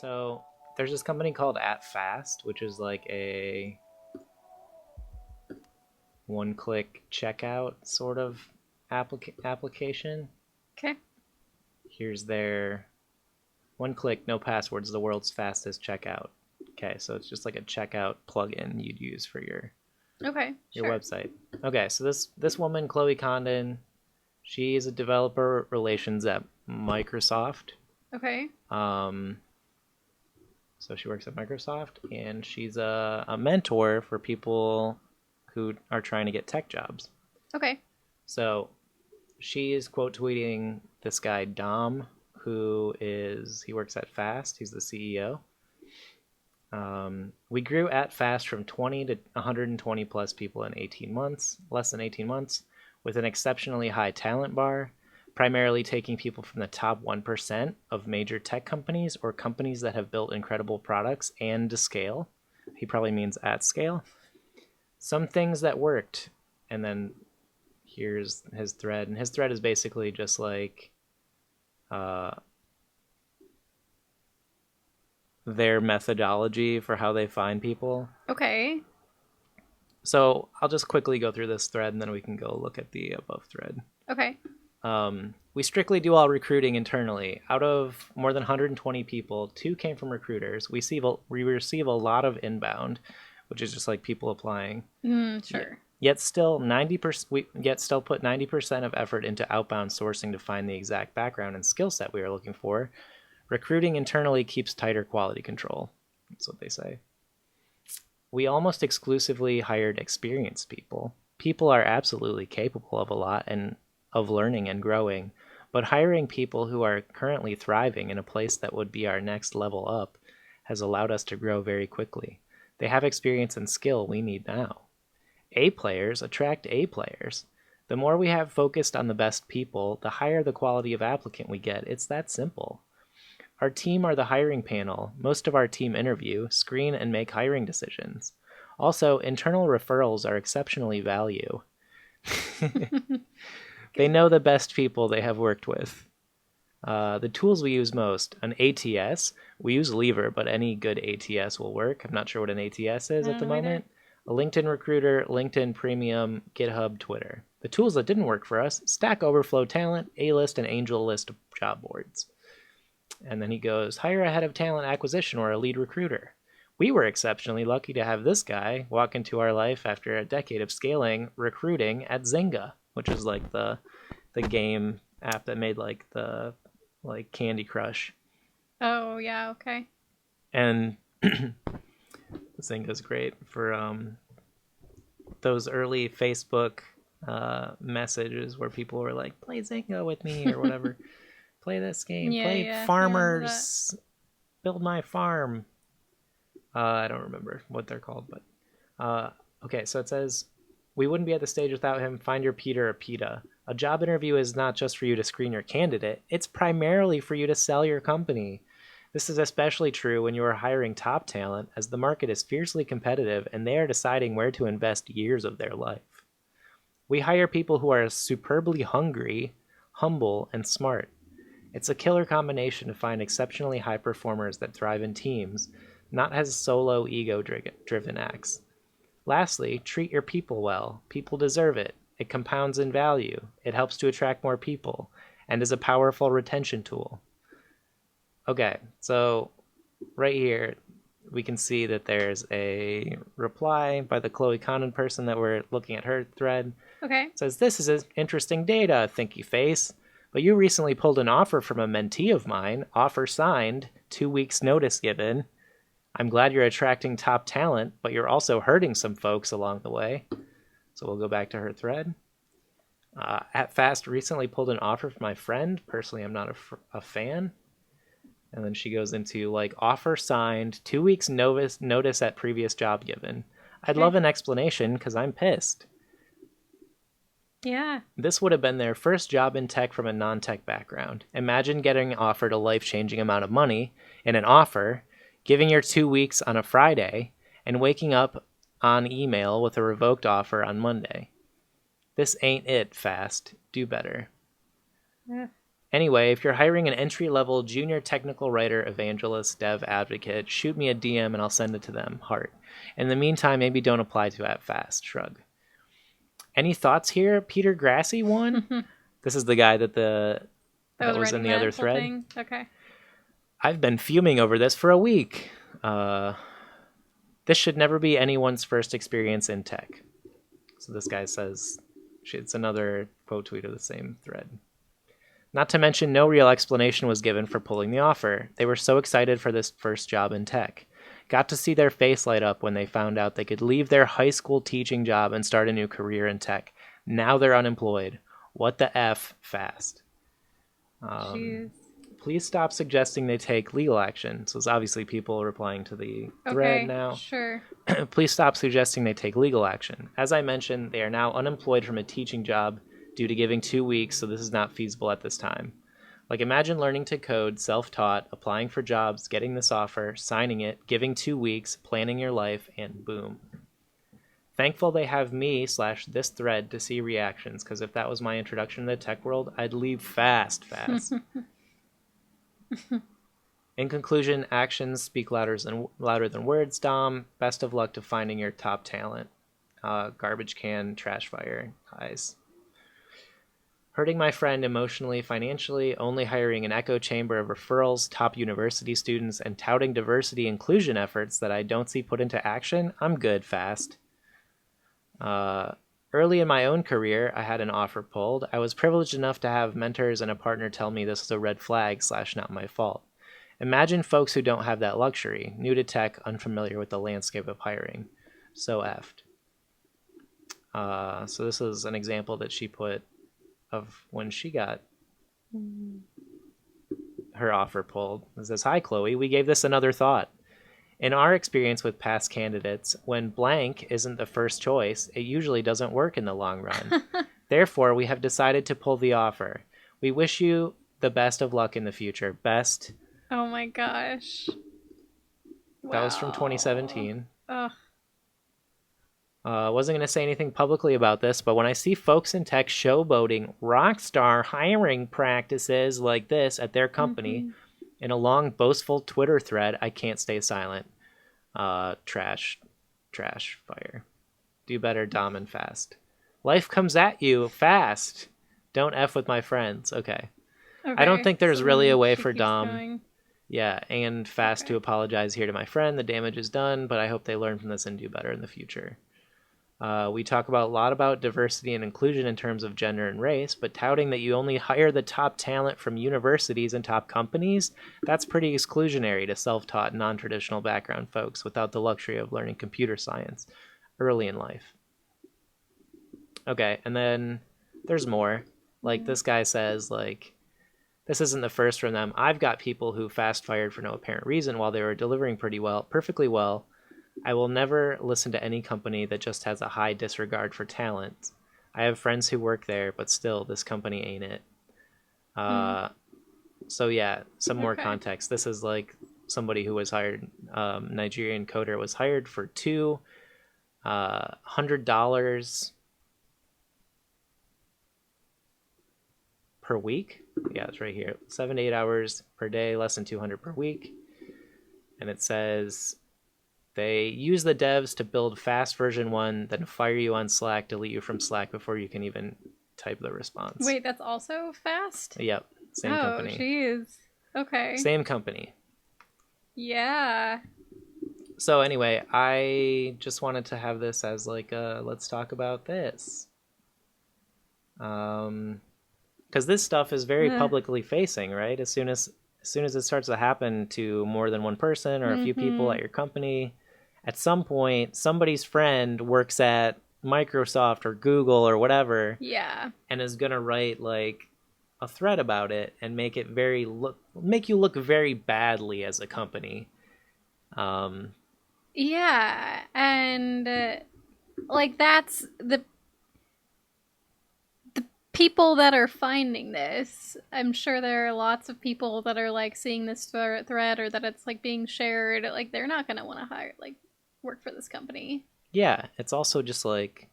So there's this company called At Fast, which is like a one-click checkout sort of application. Okay. Here's their one-click, no passwords, the world's fastest checkout. Okay, so it's just like a checkout plugin you'd use for Okay. your Sure. website. Okay, so this woman, Chloe Condon, she is a developer relations at Microsoft. Okay. Um, so she works at Microsoft, and she's a mentor for people who are trying to get tech jobs. Okay. So she is quote tweeting this guy Dom, he works at Fast. He's the CEO. We grew at Fast from 20 to 120 plus people in 18 months, less than 18 months, with an exceptionally high talent bar, primarily taking people from the top 1% of major tech companies or companies that have built incredible products and to scale. He probably means at scale. Some things that worked, and then here's his thread, and his thread is basically just like uh, their methodology for how they find people. Okay. So I'll just quickly go through this thread, and then we can go look at the above thread. Okay. We strictly do all recruiting internally. Out of more than 120 people, 2 came from recruiters. We receive a lot of inbound, which is just like people applying. Sure. Yet still 90%. Yet still put 90% of effort into outbound sourcing to find the exact background and skill set we are looking for. Recruiting internally keeps tighter quality control. That's what they say. We almost exclusively hired experienced people. People are absolutely capable of a lot and of learning and growing, but hiring people who are currently thriving in a place that would be our next level up has allowed us to grow very quickly. They have experience and skill we need now. A players attract A players. The more we have focused on the best people, the higher the quality of applicant we get. It's that simple. Our team are the hiring panel. Most of our team interview, screen, and make hiring decisions. Also, internal referrals are exceptionally value. They know the best people they have worked with. The tools we use most, an ATS. We use Lever, but any good ATS will work. I'm not sure what an ATS is at the moment. A LinkedIn Recruiter, LinkedIn Premium, GitHub, Twitter. The tools that didn't work for us, Stack Overflow Talent, A-List, and Angel List job boards. And then he goes, hire a head of talent acquisition or a lead recruiter. We were exceptionally lucky to have this guy walk into our life after a decade of scaling recruiting at Zynga, which is like the game app that made like the like Candy Crush. Oh yeah. Okay. And Zynga's great for those early Facebook messages where people were like, play Zynga with me or whatever. Play this game. Yeah. Play Yeah. Farmers. Build my farm. I don't remember what they're called, but okay. So it says we wouldn't be at the stage without him. Find your Peter or PETA. A job interview is not just for you to screen your candidate. It's primarily for you to sell your company. This is especially true when you are hiring top talent, as the market is fiercely competitive and they are deciding where to invest years of their life. We hire people who are superbly hungry, humble, and smart. It's a killer combination to find exceptionally high performers that thrive in teams, not as solo ego-driven acts. Lastly, treat your people well. People deserve it. It compounds in value. It helps to attract more people, and is a powerful retention tool. Okay, so right here, we can see that there's a reply by the Chloe Condon person that we're looking at her thread. Okay. It says, this is interesting data, thinky face. But you recently pulled an offer from a mentee of mine, offer signed, 2 weeks notice given. I'm glad you're attracting top talent, but you're also hurting some folks along the way. So we'll go back to her thread. At Fast recently pulled an offer from my friend. Personally, I'm not a fan. And then she goes into like offer signed, 2 weeks notice at previous job given. I'd love an explanation because I'm pissed. Yeah. This would have been their first job in tech from a non-tech background. Imagine getting offered a life-changing amount of money in an offer, giving your 2 weeks on a Friday, and waking up on email with a revoked offer on Monday. This ain't it, Fast. Do better. Yeah. Anyway, if you're hiring an entry-level junior technical writer, evangelist, dev advocate, shoot me a DM and I'll send it to them. Heart. In the meantime, maybe don't apply to it fast. Shrug. Any thoughts here? Peter Grassy one? This is the guy that was was in writing the that other whole thread. thing. Okay. I've been fuming over this for a week. This should never be anyone's first experience in tech. So this guy says, it's another quote tweet of the same thread. Not to mention, no real explanation was given for pulling the offer. They were so excited for this first job in tech. Got to see their face light up when they found out they could leave their high school teaching job and start a new career in tech. Now they're unemployed. What the F, fast. Jeez. Please stop suggesting they take legal action. So it's obviously people replying to the thread now. Sure. Please stop suggesting they take legal action. As I mentioned, they are now unemployed from a teaching job due to giving 2 weeks, so this is not feasible at this time. Like, imagine learning to code, self-taught, applying for jobs, getting this offer, signing it, giving 2 weeks, planning your life, and boom. Thankful they have me / this thread to see reactions, because if that was my introduction to the tech world, I'd leave fast. In conclusion, actions speak louder than words, Dom. Best of luck to finding your top talent. Garbage can, trash fire, eyes. Hurting my friend emotionally, financially, only hiring an echo chamber of referrals, top university students, and touting diversity inclusion efforts that I don't see put into action. I'm good, fast. Early in my own career, I had an offer pulled. I was privileged enough to have mentors and a partner tell me this was a red flag / not my fault. Imagine folks who don't have that luxury, new to tech, unfamiliar with the landscape of hiring. So effed. So this is an example that she put of when she got her offer pulled. It says, "Hi, Chloe. We gave this another thought. In our experience with past candidates, when blank isn't the first choice, it usually doesn't work in the long run. Therefore, we have decided to pull the offer. We wish you the best of luck in the future. Best." Oh my gosh. That was from 2017. Ugh. Wasn't going to say anything publicly about this, but when I see folks in tech showboating rockstar hiring practices like this at their company in a long, boastful Twitter thread, I can't stay silent. Trash, fire. Do better, Dom, and fast. Life comes at you fast. Don't F with my friends. Okay. I don't think there's really a way for Dom. Going. Yeah, and fast to apologize here to my friend. The damage is done, but I hope they learn from this and do better in the future. We talk a lot about diversity and inclusion in terms of gender and race, but touting that you only hire the top talent from universities and top companies, that's pretty exclusionary to self-taught, non-traditional background folks without the luxury of learning computer science early in life. Okay, and then there's more. Like, this guy says, like, this isn't the first from them. I've got people who fast-fired for no apparent reason while they were delivering perfectly well. I will never listen to any company that just has a high disregard for talent. I have friends who work there, but still, this company ain't it. So yeah, some more context. This is like somebody who was hired, Nigerian coder was hired for $200 per week. Yeah, it's right here. 7 to 8 hours per day, less than 200 per week. And it says they use the devs to build fast version 1, then fire you on Slack, delete you from Slack before you can even type the response. Wait, that's also fast? Yep, same company. Oh, jeez. Okay. Same company. Yeah. So anyway, I just wanted to have this as like a let's talk about this. Because this stuff is very publicly facing, right? As soon as it starts to happen to more than one person or a few people at your company, at some point, somebody's friend works at Microsoft or Google or whatever. Yeah. And is going to write like a thread about it and make it make you look very badly as a company. Yeah. And like that's the people that are finding this. I'm sure there are lots of people that are like seeing this thread or that it's like being shared. Like they're not going to want to work for this company. Yeah, it's also just like,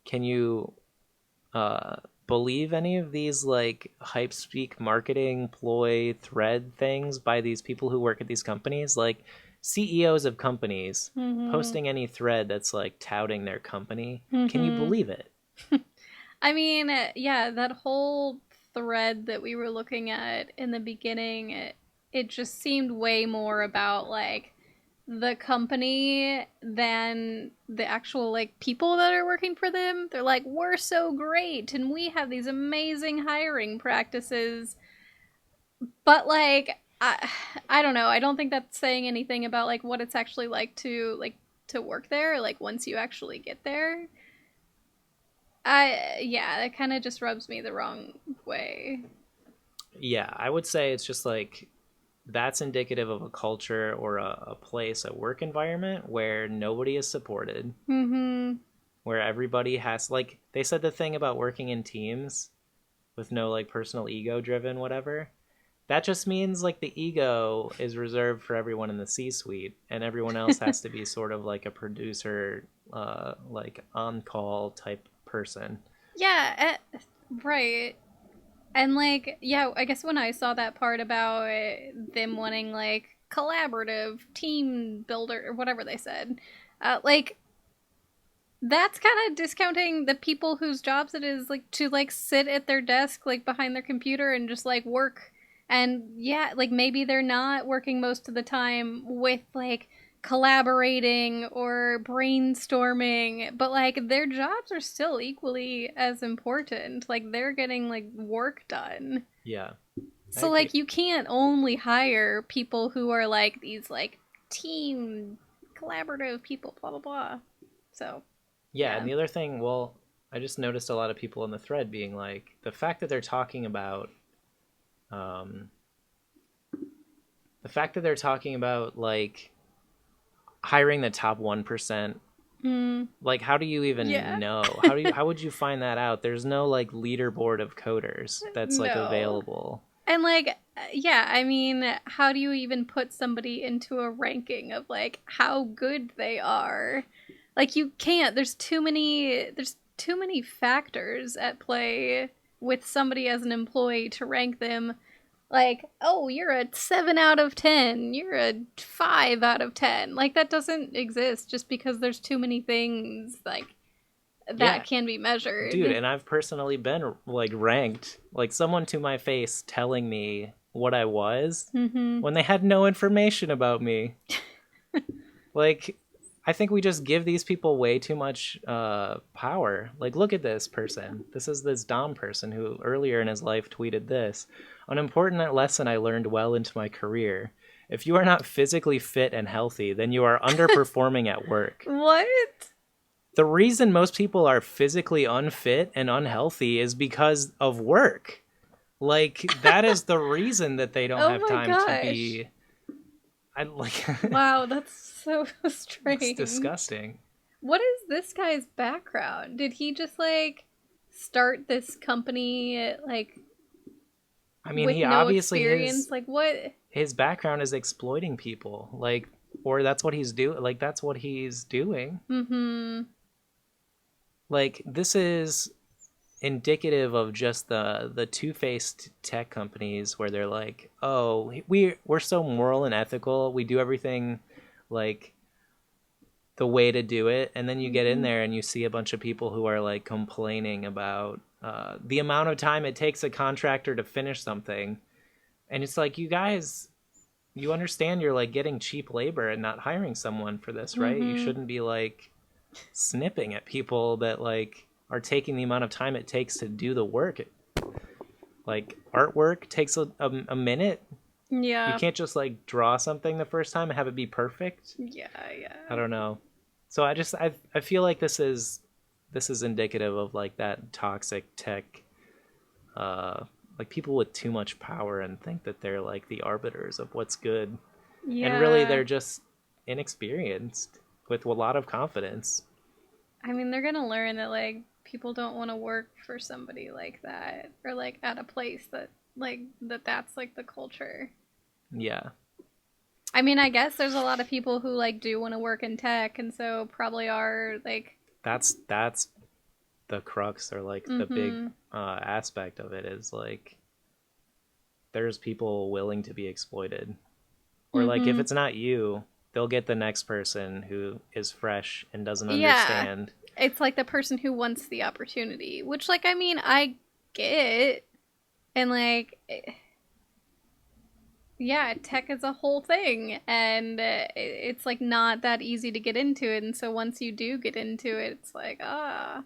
can you believe any of these like hype speak marketing ploy thread things by these people who work at these companies, like CEOs of companies Mm-hmm. posting any thread that's like touting their company. Can you Mm-hmm. believe it? I mean, yeah, that whole thread that we were looking at in the beginning, it just seemed way more about like the company than the actual like people that are working for them. They're like, we're so great and we have these amazing hiring practices. But like I don't know. I don't think that's saying anything about like what it's actually like to work there, like once you actually get there. Yeah, that kind of just rubs me the wrong way. Yeah, I would say it's just like that's indicative of a culture or a place, a work environment where nobody is supported, Mhm. where everybody has like they said the thing about working in teams with no like personal ego driven whatever. That just means like the ego is reserved for everyone in the C-suite, and everyone else has to be sort of like a producer, like on call type person. Yeah, right. And like, yeah, I guess when I saw that part about them wanting like collaborative team builder or whatever they said, like that's kind of discounting the people whose jobs it is like to like sit at their desk like behind their computer and just like work. And yeah, like maybe they're not working most of the time with like collaborating or brainstorming, but like their jobs are still equally as important. Like they're getting like work done. Yeah, I So agree. like you can't only hire people who are like these like team collaborative people, blah blah blah. So Yeah, yeah. and the other thing, well, I just noticed a lot of people in the thread being like the fact that they're talking about um, the fact that they're talking about like hiring the top 1%. Mm, Like how do you even yeah. know? How would you find that out? There's no like leaderboard of coders that's like No. available. And like yeah, I mean, how do you even put somebody into a ranking of like how good they are? Like you can't. There's too many factors at play with somebody as an employee to rank them like, oh, you're a 7 out of 10, you're a 5 out of 10. Like that doesn't exist just because there's too many things like Yeah, that can be dude, measured. and I've personally been like ranked, like someone to my face telling me what I was Mhm. when they had no information about me. Like I think we just give these people way too much power. Like look at this person. This is this Dom person who earlier in his life tweeted this. An important lesson I learned well into my career. If you are not physically fit and healthy, then you are underperforming at work. What? The reason most people are physically unfit and unhealthy is because of work. Like that is the reason that they don't Oh have my time to gosh. be. I like. Wow, that's so It's strange. disgusting. What is this guy's background? Did he just like start this company like I mean, with he no obviously experience? Like what? his background is exploiting people, like, or that's what he's doing. Like that's what he's doing. Mhm. Like this is indicative of just the two-faced tech companies where they're like, oh, we're so moral and ethical, we do everything like the way to do it, and then you get in Mhm. there and you see a bunch of people who are like complaining about the amount of time it takes a contractor to finish something, and it's like, you guys, you understand you're like getting cheap labor and not hiring someone for this, right? You Mhm. shouldn't be like snipping at people that like are taking the amount of time it takes to do the work. Like artwork takes a minute. You Yeah. can't just like draw something the first time and have it be perfect. Yeah, I yeah. don't know. So I feel like this is indicative of like that toxic tech, uh like people with too much power and think that they're like the arbiters of what's good, and really Yeah. they're just inexperienced with a lot of confidence. I mean, they're going to learn that like people don't want to work for somebody like that or like at a place that like that's like the culture. Yeah, I mean, I guess there's a lot of people who like do want to work in tech and so probably are like that's the crux or like the big Mm-hmm. aspect of it is like there's people willing to be exploited. Or like if Mm-hmm. it's not you, they'll get the next person who is fresh and doesn't Yeah. understand. It's like the person who wants the opportunity, which, like, I mean, I get. And, like, yeah, tech is a whole thing. And it's, like, not that easy to get into it. And so once you do get into it, it's like, ah.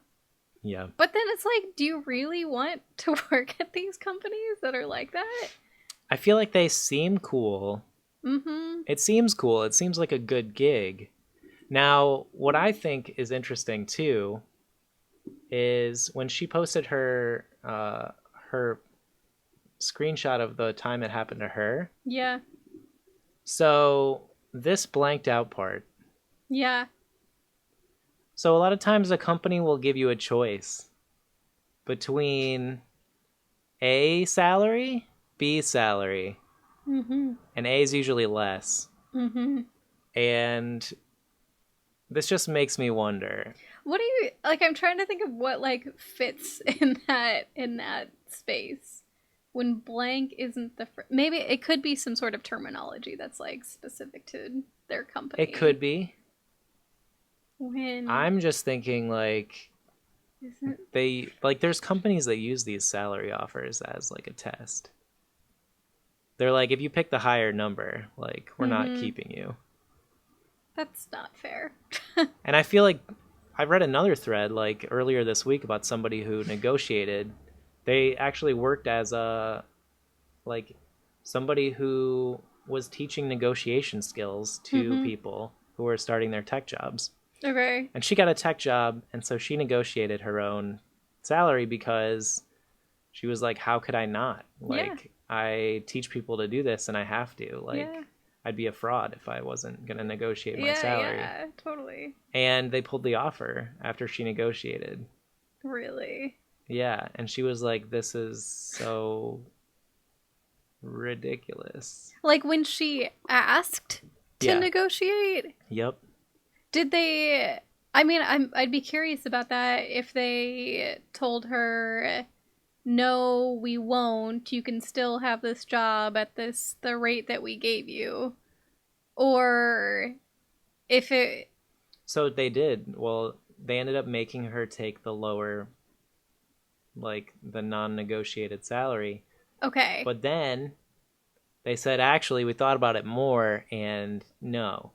Yeah. But then it's like, do you really want to work at these companies that are like that? I feel like they seem cool. Mm-hmm. It seems cool. It seems like a good gig. Now, what I think is interesting too is when she posted her screenshot of the time it happened to her. Yeah. So this blanked out part. Yeah. So a lot of times a company will give you a choice between A salary, B salary, Mm-hmm. and A is usually less. Mm-hmm. And this just makes me wonder. What do you like? I'm trying to think of what like fits in that space. When blank isn't maybe it could be some sort of terminology that's like specific to their It company. could be. When I'm just thinking like isn't they like there's companies that use these salary offers as like a test. They're like if you pick the higher number, like we're not mm-hmm. keeping you. That's not fair. And I feel like I read another thread like earlier this week about somebody who negotiated. They actually worked as a like somebody who was teaching negotiation skills to Mm-hmm. people who were starting their tech jobs. Okay. And she got a tech job, and so she negotiated her own salary because she was like, how could I not? Yeah. Like, I teach people to do this and I have to. Yeah. Like, I'd be a fraud if I wasn't going to negotiate my Yeah. salary. Yeah. Totally. And they pulled the offer after she negotiated. Really. Yeah. And she was like, this is so ridiculous. Like when she asked to Yeah. negotiate, Yep. did they? I mean, I'd be curious about that if they told her, "No, we won't. You can still have this job at the rate that we gave you," or if it. So they did. Well, they ended up making her take the lower, like the non negotiated salary. Okay. But then they said, actually, we thought about it more and no.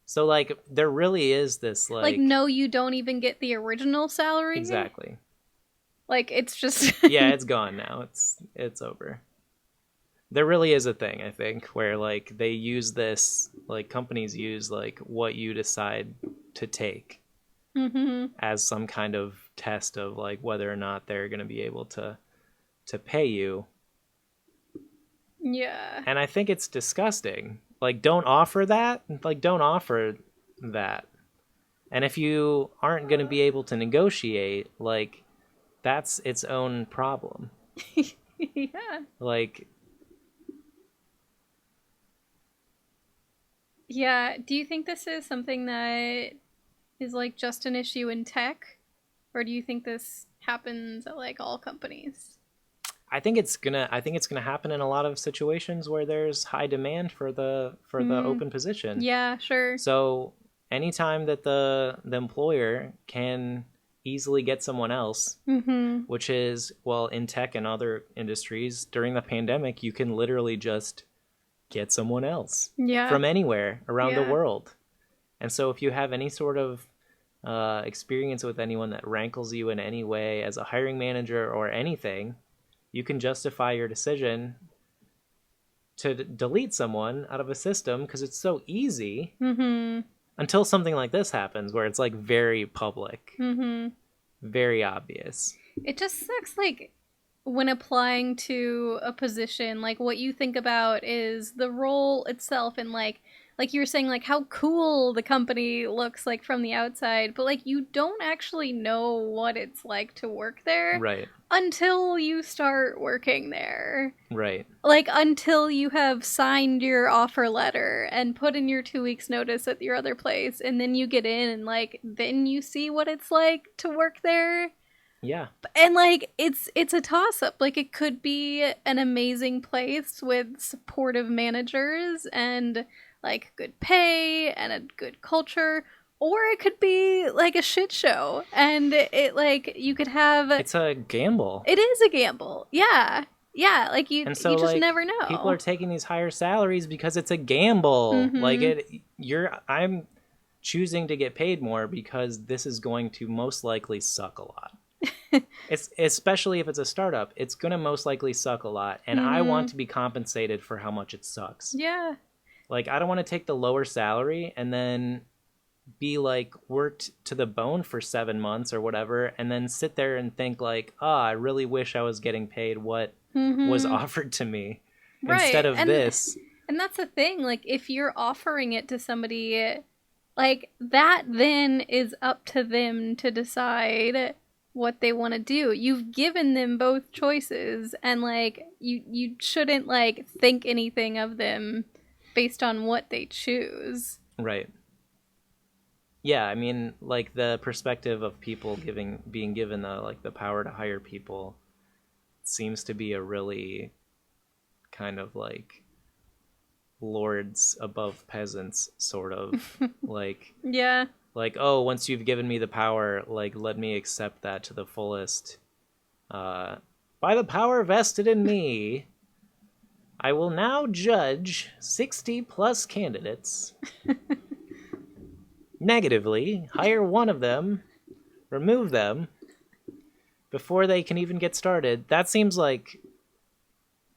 So, like, there really is this, Like, like, no, you don't even get the original salary. exactly. Like, it's just. Yeah, it's gone now. It's over. There really is a thing, I think, where like they use this, like companies use like what you decide to take Mm-hmm. as some kind of test of like whether or not they're going to be able to pay you. Yeah. And I think it's disgusting. Like don't offer that. Like don't offer that. And if you aren't going to be able to negotiate, like that's its own problem. Yeah. Like Yeah. Do you think this is something that is like just an issue in tech, or do you think this happens at like all companies? I think it's gonna happen in a lot of situations where there's high demand for the Mm, open position. yeah, sure. So anytime that the employer can easily get someone else, Mm-hmm. which is well in tech and other industries during the pandemic, you can literally just get someone else Yeah, from anywhere around the yeah, world. And so if you have any sort of experience with anyone that rankles you in any way as a hiring manager or anything, you can justify your decision to delete someone out of a system because it's so easy mm-hmm. until something like this happens where it's like very public, Mm-hmm. very obvious. It just sucks, like, when applying to a position, like, what you think about is the role itself and, like, like you were saying, like how cool the company looks like from the outside, but like you don't actually know what it's like to work there Right. until you start working there. Right. Like until you have signed your offer letter and put in your 2 weeks notice at your other place, and then you get in and like then you see what it's like to work there. Yeah. And like it's a toss up. Like it could be an amazing place with supportive managers and like good pay and a good culture, or it could be like a shit show and it like you could have, It's a gamble. it is a gamble. Yeah. Yeah, like And you so just like never people are know. taking these higher salaries because it's a gamble. Like Mhm. I'm choosing to get paid more because this is going to most likely suck a lot. It's especially if it's a startup, it's going to most likely suck a lot, and I want Mhm. to be compensated for how much it sucks. Yeah. Like I don't want to take the lower salary and then be like worked to the bone for 7 months or whatever and then sit there and think like, I really wish I was getting paid what was Mhm. offered to me instead Right. of this. And that's the thing, like if you're offering it to somebody, like that then is up to them to decide what they want to do. You've given them both choices, and like you shouldn't like think anything of them based on what they choose. Right. Yeah, I mean, like the perspective of people being given the power to hire people seems to be a really kind of like lords above peasants sort of like Yeah. oh, once you've given me the power, like let me accept that to the fullest. By the power vested in me, I will now judge 60 plus candidates, negatively hire one of them, remove them before they can even get started. That seems like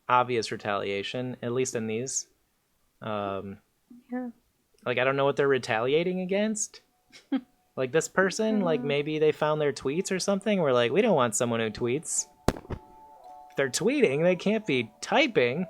obvious retaliation, at least in these. Um, Yeah. like I don't know what they're retaliating against. Like this person, like maybe they found their tweets or something. We're like, we don't want someone who tweets. If they're tweeting, they can't be typing.